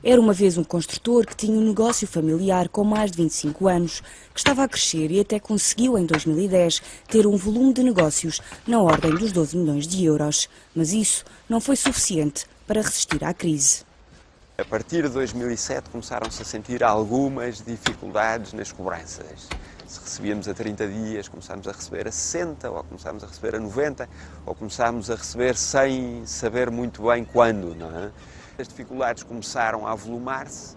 Era uma vez um construtor que tinha um negócio familiar com mais de 25 anos, que estava a crescer e até conseguiu, em 2010, ter um volume de negócios na ordem dos 12 milhões de euros. Mas isso não foi suficiente para resistir à crise. A partir de 2007 começaram-se a sentir algumas dificuldades nas cobranças. Se recebíamos a 30 dias, começámos a receber a 60, ou começámos a receber a 90, ou começámos a receber sem saber muito bem quando, não é? As dificuldades começaram a avolumar-se,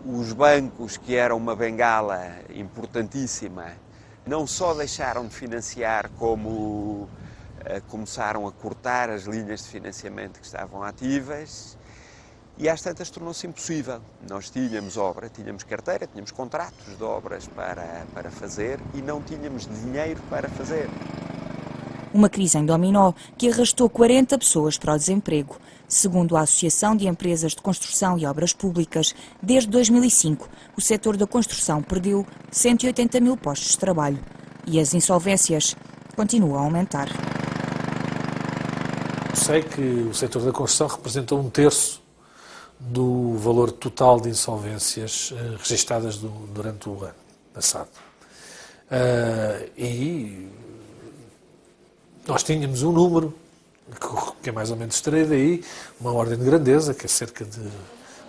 os bancos, que eram uma bengala importantíssima, não só deixaram de financiar, como começaram a cortar as linhas de financiamento que estavam ativas, e às tantas tornou-se impossível. Nós tínhamos obra, tínhamos carteira, tínhamos contratos de obras para fazer e não tínhamos dinheiro para fazer. Uma crise em dominó que arrastou 40 pessoas para o desemprego. Segundo a Associação de Empresas de Construção e Obras Públicas, desde 2005, o setor da construção perdeu 180 mil postos de trabalho e as insolvências continuam a aumentar. Sei que o setor da construção representa 1/3 do valor total de insolvências registadas durante o ano passado. E nós tínhamos um número que é mais ou menos extraído aí, uma ordem de grandeza, que é cerca de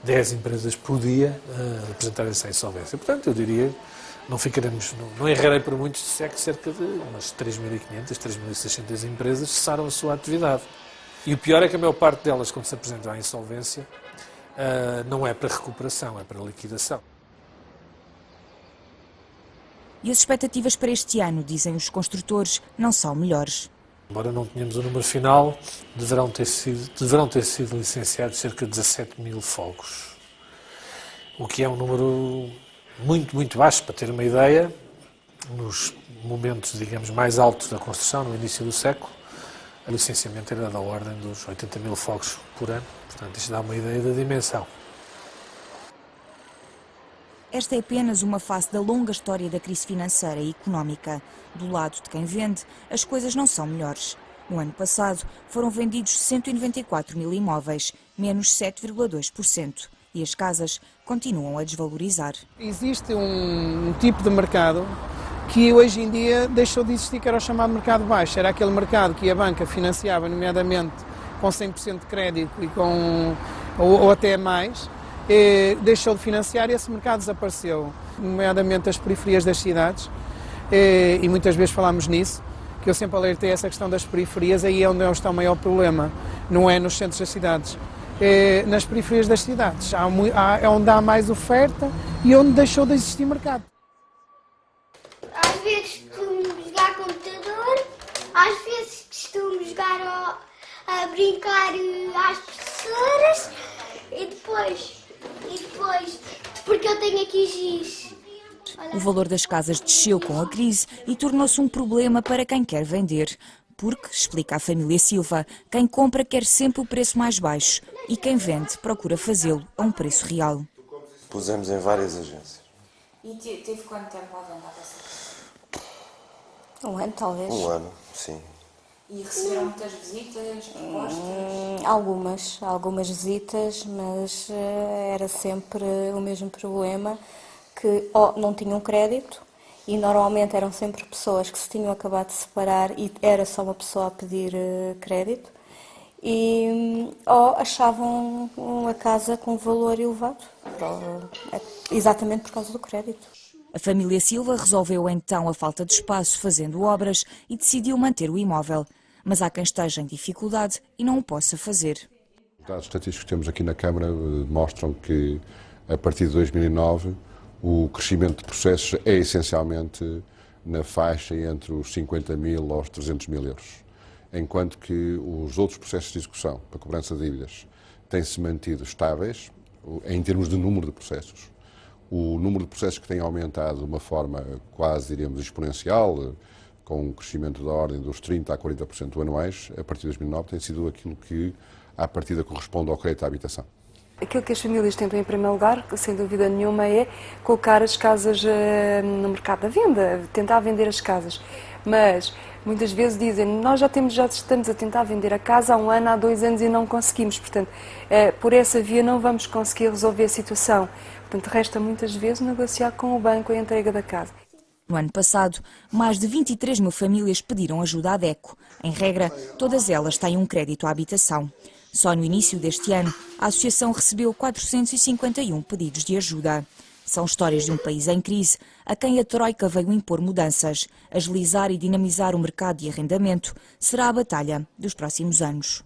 10 empresas por dia apresentarem essa insolvência. Portanto, eu diria, não errarei por muito se é que cerca de umas 3.500, 3.600 empresas cessaram a sua atividade. E o pior é que a maior parte delas, quando se apresentam à insolvência, não é para recuperação, é para liquidação. E as expectativas para este ano, dizem os construtores, não são melhores. Embora não tenhamos o número final, deverão ter sido licenciados cerca de 17 mil fogos. O que é um número muito, muito baixo. Para ter uma ideia, nos momentos, digamos, mais altos da construção, no início do século, o licenciamento era da ordem dos 80 mil fogos por ano. Portanto, isto dá uma ideia da dimensão. Esta é apenas uma face da longa história da crise financeira e económica. Do lado de quem vende, as coisas não são melhores. No ano passado, foram vendidos 194 mil imóveis, menos 7,2%. E as casas continuam a desvalorizar. Existe um tipo de mercado que hoje em dia deixou de existir, que era o chamado mercado baixo. Era aquele mercado que a banca financiava, nomeadamente com 100% de crédito ou até mais. Deixou de financiar e esse mercado desapareceu, nomeadamente as periferias das cidades, e muitas vezes falámos nisso, que eu sempre alertei essa questão das periferias, aí é onde está o maior problema, não é nos centros das cidades. Nas periferias das cidades é onde há mais oferta e onde deixou de existir mercado. Às vezes costumo jogar computador, às vezes costumo jogar a brincar às professoras e depois, porque eu tenho aqui giz. O valor das casas desceu com a crise e tornou-se um problema para quem quer vender. Porque, explica a família Silva, quem compra quer sempre o preço mais baixo e quem vende procura fazê-lo a um preço real. Pusemos em várias agências. E teve quanto tempo à venda? Um ano, talvez. Um ano, sim. E receberam muitas visitas, propostas? Algumas visitas, mas era sempre o mesmo problema, que não tinham crédito e normalmente eram sempre pessoas que se tinham acabado de separar e era só uma pessoa a pedir crédito ou achavam a casa com valor elevado, exatamente por causa do crédito. A família Silva resolveu então a falta de espaço fazendo obras e decidiu manter o imóvel. Mas há quem esteja em dificuldade e não o possa fazer. Os dados estatísticos que temos aqui na Câmara mostram que, a partir de 2009, o crescimento de processos é essencialmente na faixa entre os 50 mil aos 300 mil euros, enquanto que os outros processos de execução para cobrança de dívidas têm-se mantido estáveis em termos de número de processos. O número de processos que tem aumentado de uma forma quase, diríamos, exponencial, com um crescimento da ordem dos 30% a 40% anuais, a partir de 2009, tem sido aquilo que, à partida, corresponde ao crédito à habitação. Aquilo que as famílias tentam, em primeiro lugar, sem dúvida nenhuma, é colocar as casas no mercado da venda, tentar vender as casas. Mas muitas vezes dizem, nós já estamos a tentar vender a casa há 1 ano, há 2 anos e não conseguimos. Portanto, por essa via não vamos conseguir resolver a situação. Portanto, resta muitas vezes negociar com o banco a entrega da casa. No ano passado, mais de 23 mil famílias pediram ajuda à DECO. Em regra, todas elas têm um crédito à habitação. Só no início deste ano, a Associação recebeu 451 pedidos de ajuda. São histórias de um país em crise, a quem a Troika veio impor mudanças. Agilizar e dinamizar o mercado de arrendamento será a batalha dos próximos anos.